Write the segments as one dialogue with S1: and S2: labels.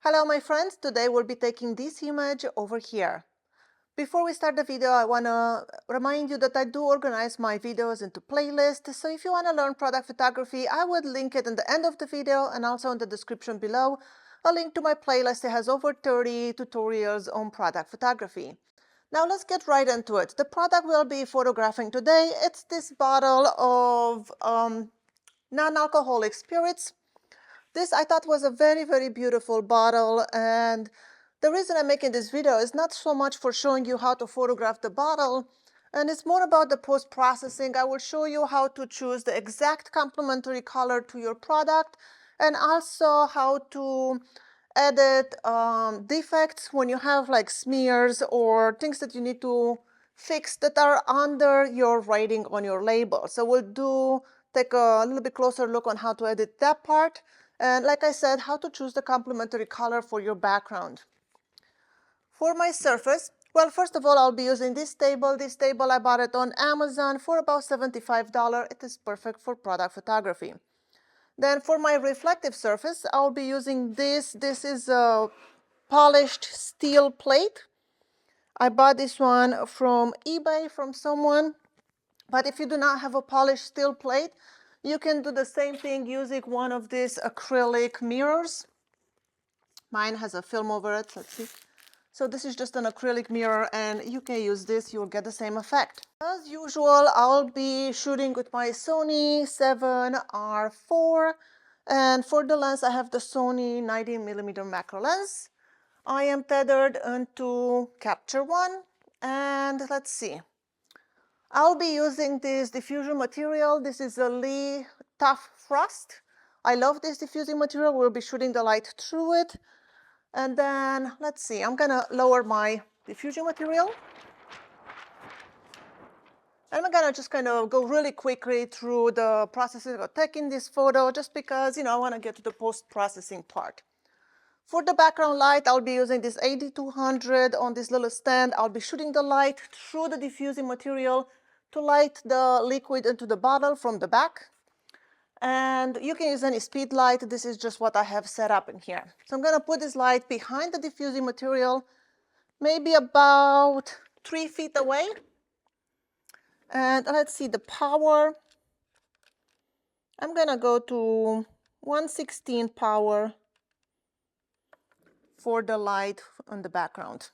S1: Hello my friends, today we'll be taking this image over here. Before we start the video, I want to remind you that I do organize my videos into playlists, so if you want to learn product photography, I would link it in the end of the video and also in the description below, a link to my playlist. It has over 30 tutorials on product photography. Now let's get right into it. The product we'll be photographing today, it's this bottle of non-alcoholic spirits. This I thought was a very beautiful bottle, and the reason I'm making this video is not so much for showing you how to photograph the bottle, and it's more about the post-processing. I will show you how to choose the exact complementary color to your product, and also how to edit defects when you have like smears or things that you need to fix that are under your writing on your label. So we'll take a little bit closer look on how to edit that part. And like I said, how to choose the complementary color for your background. For my surface, well, first of all, I'll be using this table. This table, I bought it on Amazon for about $75. It is perfect for product photography. Then for my reflective surface, I'll be using this. This is a polished steel plate. I bought this one from eBay from someone. But if you do not have a polished steel plate, you can do the same thing using one of these acrylic mirrors. Mine has a film over it, let's see. So this is just an acrylic mirror, and you can use this, you'll get the same effect. As usual, I'll be shooting with my Sony 7R4, and for the lens I have the Sony 19mm macro lens. I am tethered into Capture One, and let's see. I'll be using this diffusion material. This is a Lee Tough Frost. I love this diffusing material. We'll be shooting the light through it. And then, let's see, I'm gonna lower my diffusion material. And I'm gonna just kind of go really quickly through the processing of taking this photo, just because, I wanna get to the post-processing part. For the background light, I'll be using this 8200 on this little stand. I'll be shooting the light through the diffusing material to light the liquid into the bottle from the back. And you can use any speed light. This is just what I have set up in here. So I'm going to put this light behind the diffusing material, maybe about 3 feet away. And let's see the power. I'm going to go to 116 power for the light on the background.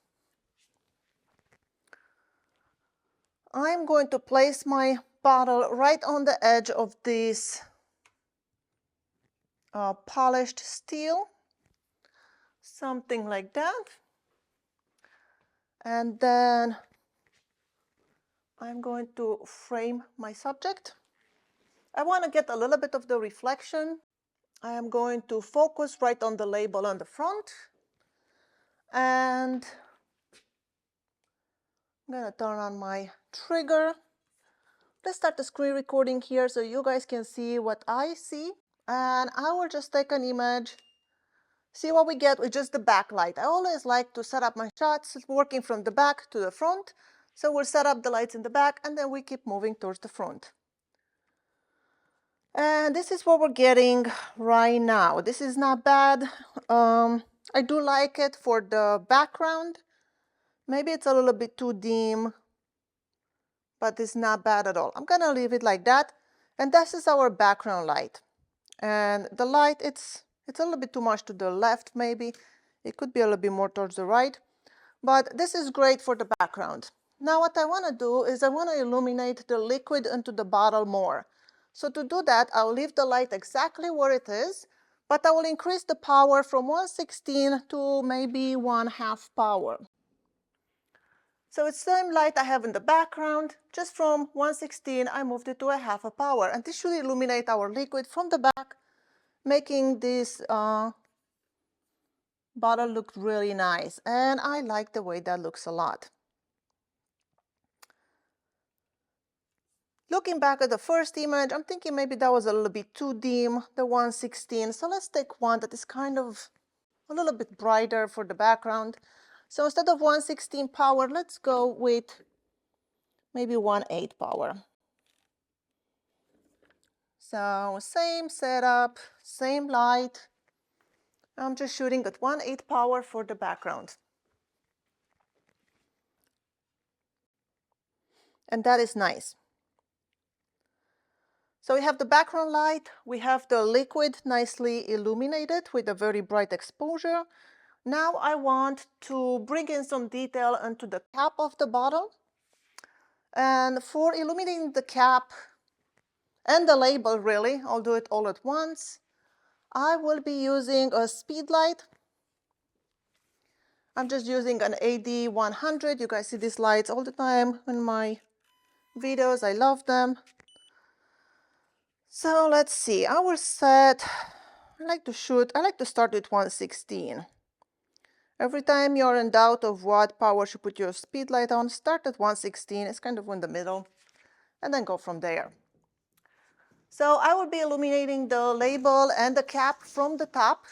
S1: I'm going to place my bottle right on the edge of this polished steel, something like that. And then I'm going to frame my subject. I want to get a little bit of the reflection. I am going to focus right on the label on the front. And I'm going to turn on my trigger. Let's start the screen recording here so you guys can see what I see. And I will just take an image, see what we get with just the backlight. I always like to set up my shots working from the back to the front. So we'll set up the lights in the back and then we keep moving towards the front. And this is what we're getting right now. This is not bad. I do like it for the background. Maybe it's a little bit too dim, but it's not bad at all. I'm gonna leave it like that. And this is our background light. And the light, it's a little bit too much to the left maybe. It could be a little bit more towards the right. But this is great for the background. Now what I want to do is I want to illuminate the liquid into the bottle more. So to do that, I'll leave the light exactly where it is, but I will increase the power from 116 to maybe 1/2 power. So it's the same light I have in the background, just from 116 I moved it to 1/2 power, and this should illuminate our liquid from the back, making this bottle look really nice, and I like the way that looks a lot. Looking back at the first image, I'm thinking maybe that was a little bit too dim, the 116, so let's take one that is kind of a little bit brighter for the background. So instead of 116 power, let's go with maybe 1/8 power. So same setup, same light, I'm just shooting at 1/8 power for the background. And that is nice. So we have the background light, we have the liquid nicely illuminated with a very bright exposure. Now I want to bring in some detail into the cap of the bottle. And for illuminating the cap and the label, really, I'll do it all at once. I will be using a speed light. I'm just using an AD100. You guys see these lights all the time in my videos. I love them. So let's see, I will set, I like to start with 116. Every time you're in doubt of what power should put your speed light on, start at 116, it's kind of in the middle, and then go from there. So I will be illuminating the label and the cap from the top.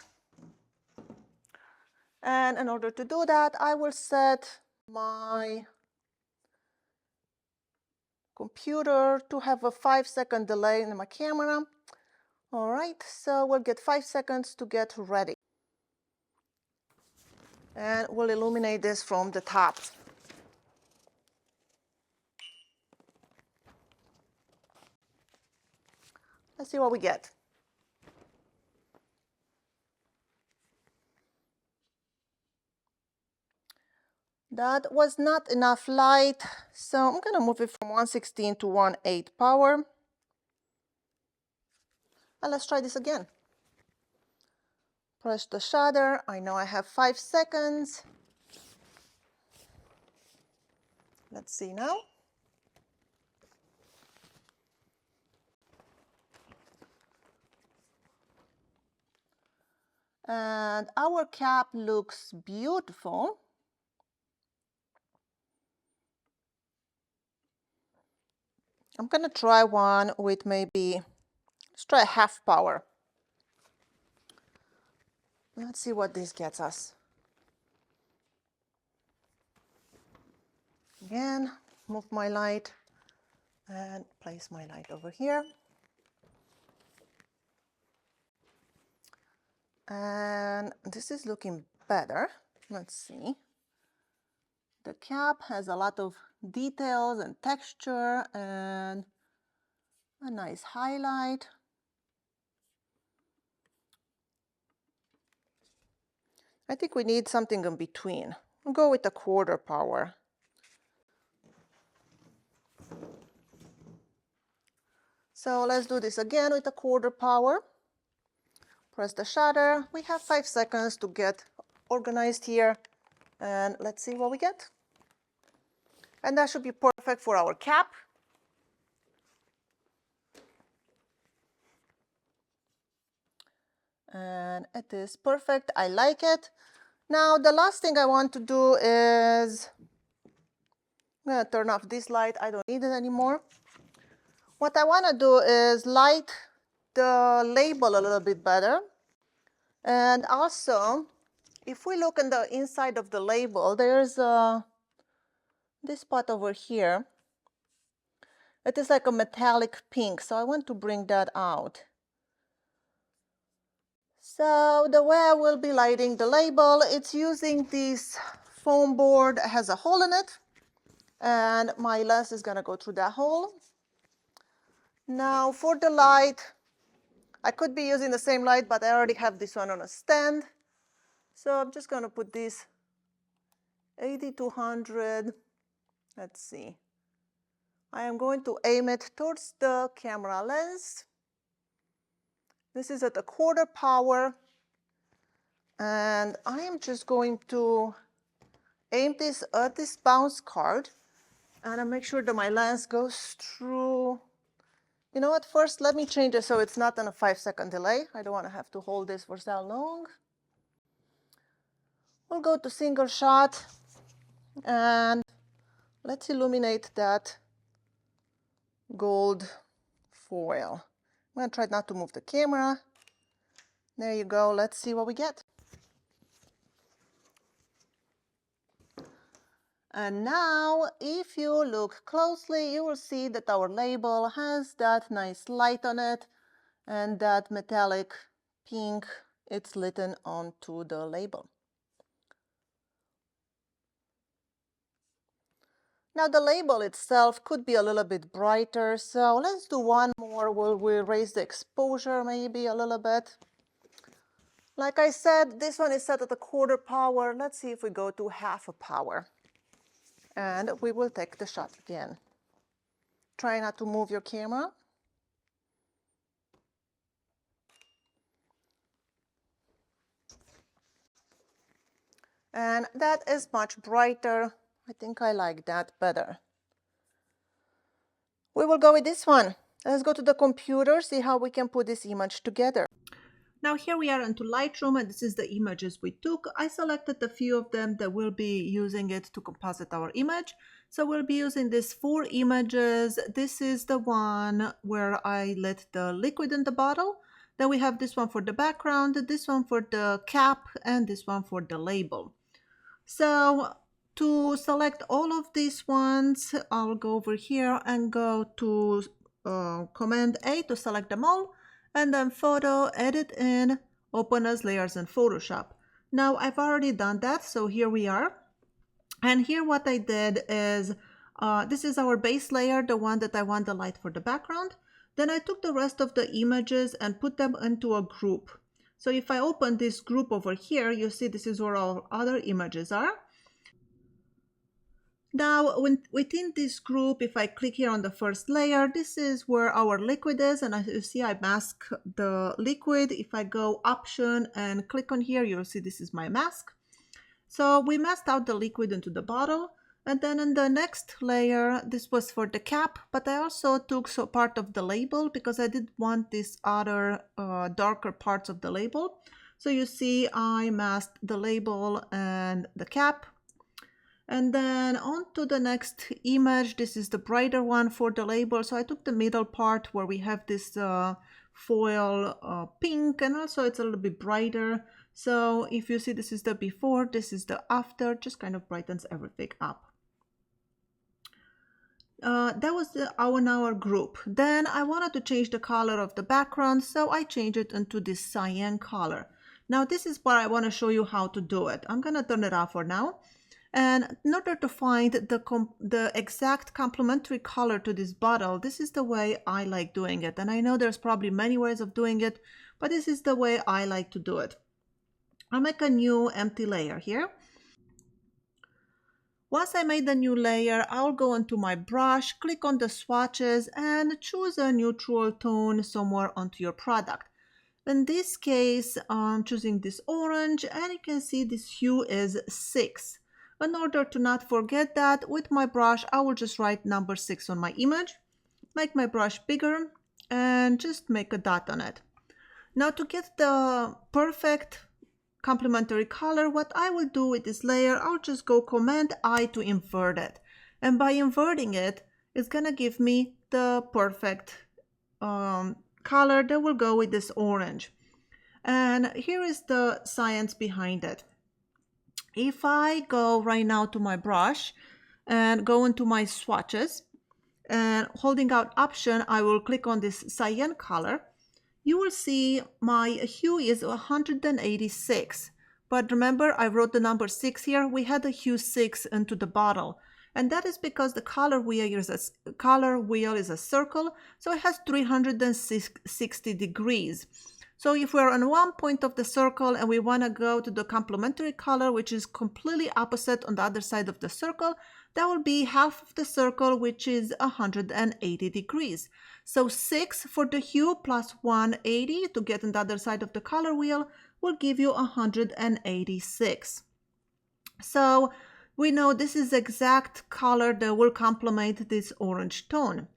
S1: And in order to do that, I will set my computer to have a 5-second delay in my camera. All right, so we'll get 5 seconds to get ready. And we'll illuminate this from the top. Let's see what we get. That was not enough light, so I'm going to move it from 116 to 1/8 power. And let's try this again. Press the shutter. I know I have 5 seconds. Let's see now. And our cap looks beautiful. I'm going to try one with maybe, let's try half power. Let's see what this gets us. Again, move my light and place my light over here. And this is looking better. Let's see. The cap has a lot of details and texture and a nice highlight. I think we need something in between. We'll go with 1/4 power. So let's do this again with 1/4 power. Press the shutter. We have 5 seconds to get organized here. And let's see what we get. And that should be perfect for our cap. And it is perfect. I like it. Now the last thing I want to do is, I'm going to turn off this light. I don't need it anymore. What I want to do is light the label a little bit better. And also, if we look in the inside of the label, there's this spot over here. It is like a metallic pink, so I want to bring that out. So the way I will be lighting the label, it's using this foam board. It has a hole in it, and my lens is going to go through that hole. Now for the light, I could be using the same light, but I already have this one on a stand. So I'm just going to put this 8200. Let's see. I am going to aim it towards the camera lens. This is at 1/4 power. And I am just going to aim this at this bounce card. And I make sure that my lens goes through. You know what, first let me change it so it's not on a 5-second delay. I don't want to have to hold this for so long. We'll go to single shot and let's illuminate that gold foil. I'm going to try not to move the camera. There you go. Let's see what we get. And now, if you look closely, you will see that our label has that nice light on it and that metallic pink it's written onto the label. Now the label itself could be a little bit brighter, so let's do one more where we raise the exposure maybe a little bit. Like I said, this one is set at a 1/4 power. Let's see if we go to 1/2 power. And we will take the shot again. Try not to move your camera. And that is much brighter. I think I like that better. We will go with this one. Let's go to the computer, see how we can put this image together. Now here we are into Lightroom, and this is the images we took. I selected a few of them that will be using it to composite our image. So we'll be using these 4 images. This is the one where I lit the liquid in the bottle. Then we have this one for the background, this one for the cap, and this one for the label. So to select all of these ones, I'll go over here and go to Command A to select them all, and then Photo, Edit in, Open as Layers in Photoshop. Now I've already done that, so here we are. And here what I did is, this is our base layer, the one that I want the light for the background. Then I took the rest of the images and put them into a group. So if I open this group over here, you see this is where all other images are. Now within this group, if I click here on the first layer, this is where our liquid is, and as you see I mask the liquid. If I go Option and click on here, you'll see this is my mask. So we masked out the liquid into the bottle, and then in the next layer, this was for the cap, but I also took part of the label because I did want these other darker parts of the label. So you see I masked the label and the cap. And then on to the next image. This is the brighter one for the label. So I took the middle part where we have this foil pink, and also it's a little bit brighter. So if you see, this is the before, this is the after, just kind of brightens everything up. That was our group. Then I wanted to change the color of the background, so I changed it into this cyan color. Now this is what I want to show you how to do it. I'm gonna turn it off for now. And in order to find the exact complementary color to this bottle, this is the way I like doing it. And I know there's probably many ways of doing it, but this is the way I like to do it. I'll make a new empty layer here. Once I made the new layer, I'll go into my brush, click on the swatches, and choose a neutral tone somewhere onto your product. In this case, I'm choosing this orange, and you can see this hue is 6. In order to not forget that, with my brush, I will just write number 6 on my image, make my brush bigger, and just make a dot on it. Now to get the perfect complementary color, what I will do with this layer, I'll just go Command I to invert it. And by inverting it, it's gonna give me the perfect color that will go with this orange. And here is the science behind it. If I go right now to my brush and go into my swatches and holding out Option, I will click on this cyan color. You will see my hue is 186. But remember, I wrote the number 6 here. We had the hue 6 into the bottle. And that is because the color wheel is a circle, so it has 360 degrees. So if we're on one point of the circle and we want to go to the complementary color, which is completely opposite on the other side of the circle, that will be half of the circle, which is 180 degrees. So 6 for the hue plus 180 to get on the other side of the color wheel will give you 186. So we know this is exact color that will complement this orange tone.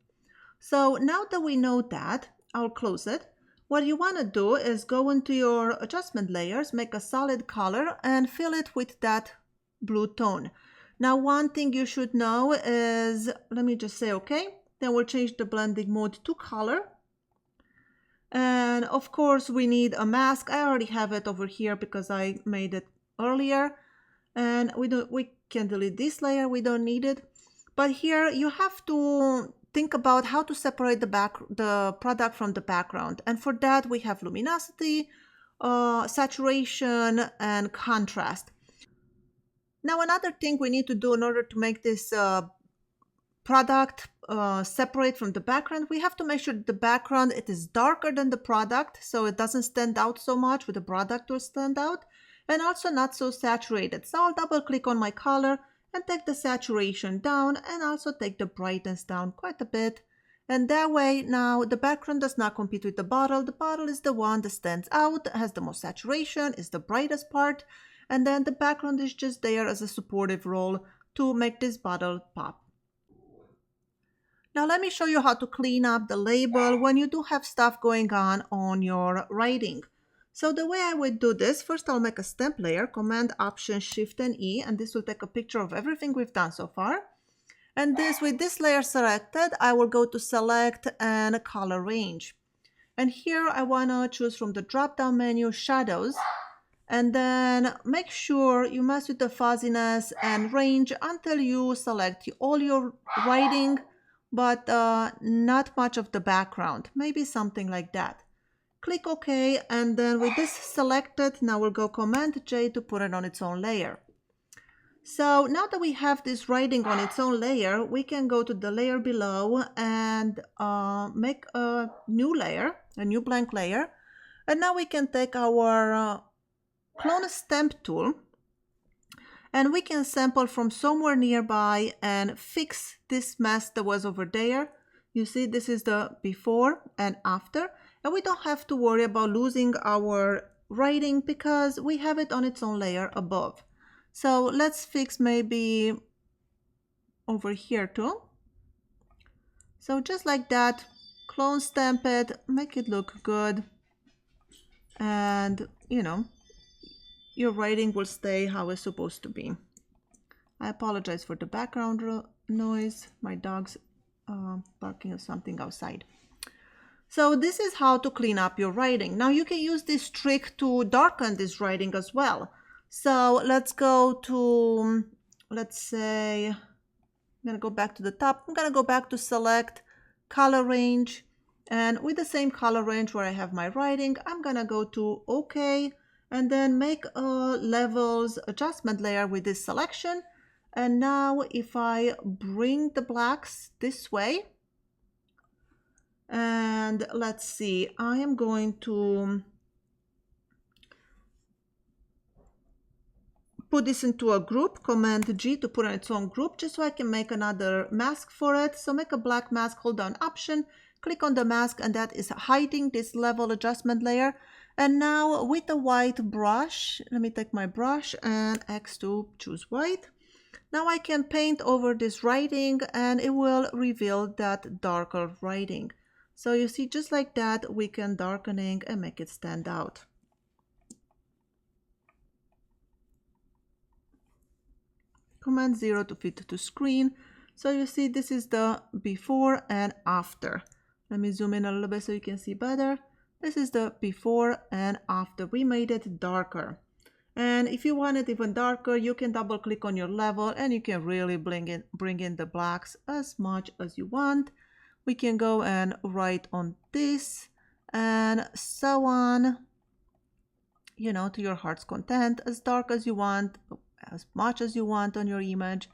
S1: So now that we know that, I'll close it. What you want to do is go into your adjustment layers, make a solid color, and fill it with that blue tone. Now, one thing you should know is, let me just say okay, then we'll change the blending mode to color. And of course, we need a mask. I already have it over here because I made it earlier. And we can delete this layer, we don't need it. But here you have to think about how to separate the product from the background. And for that, we have luminosity, saturation and contrast. Now another thing we need to do in order to make this product separate from the background, we have to make sure that the background, it is darker than the product, so it doesn't stand out so much, with the product will stand out, and also not so saturated. So I'll double click on my color and take the saturation down, and also take the brightness down quite a bit. And that way now the background does not compete with the bottle. The bottle is the one that stands out, has the most saturation, is the brightest part, and then the background is just there as a supportive role to make this bottle pop. Now let me show you how to clean up the label when you do have stuff going on your writing. So the way I would do this, first I'll make a stamp layer, Command Option Shift and E, and this will take a picture of everything we've done so far. And with this layer selected, I will go to Select and Color Range. And here I want to choose from the drop-down menu Shadows, and then make sure you mess with the fuzziness and range until you select all your writing, but not much of the background, maybe something like that. Click OK, and then with this selected, now we'll go Command J to put it on its own layer. So now that we have this writing on its own layer, we can go to the layer below and make a new layer, a new blank layer. And now we can take our Clone Stamp tool, and we can sample from somewhere nearby and fix this mess that was over there. You see, this is the before and after, and we don't have to worry about losing our writing because we have it on its own layer above. So let's fix maybe over here too. So just like that, clone stamp it, make it look good, and you know, your writing will stay how it's supposed to be. I apologize for the background noise. My dog's barking or something outside. So this is how to clean up your writing. Now you can use this trick to darken this writing as well. So let's go to, let's say, I'm gonna go back to the top. I'm gonna go back to Select, Color Range, and with the same color range where I have my writing, I'm gonna go to OK, and then make a levels adjustment layer with this selection. And now if I bring the blacks this way, and let's see, I am going to put this into a group, Command G to put on its own group, just so I can make another mask for it. So make a black mask, hold down Option, click on the mask, and that is hiding this level adjustment layer. And now with the white brush, let me take my brush and X to choose white. Now I can paint over this writing and it will reveal that darker writing. So you see, just like that, we can darkening and make it stand out. Command 0 to fit to screen. So you see, this is the before and after. Let me zoom in a little bit so you can see better. This is the before and after. We made it darker. And if you want it even darker, you can double click on your level and you can really bring in the blacks as much as you want. We can go and write on this and so on, you know, to your heart's content, as dark as you want, as much as you want on your image.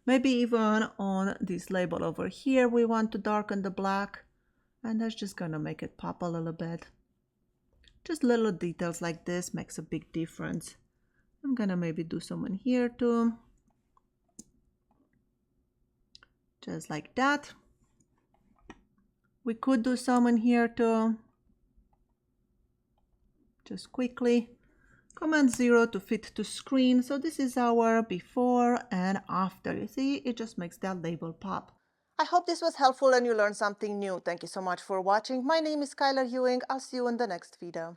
S1: Maybe even on this label over here, we want to darken the black, and that's just gonna make it pop a little bit. Just little details like this makes a big difference. I'm gonna maybe do some in here too. Just like that. We could do some in here too. Just quickly. Command 0 to fit to screen. So this is our before and after. You see, it just makes that label pop. I hope this was helpful and you learned something new. Thank you so much for watching. My name is Skyler Ewing. I'll see you in the next video.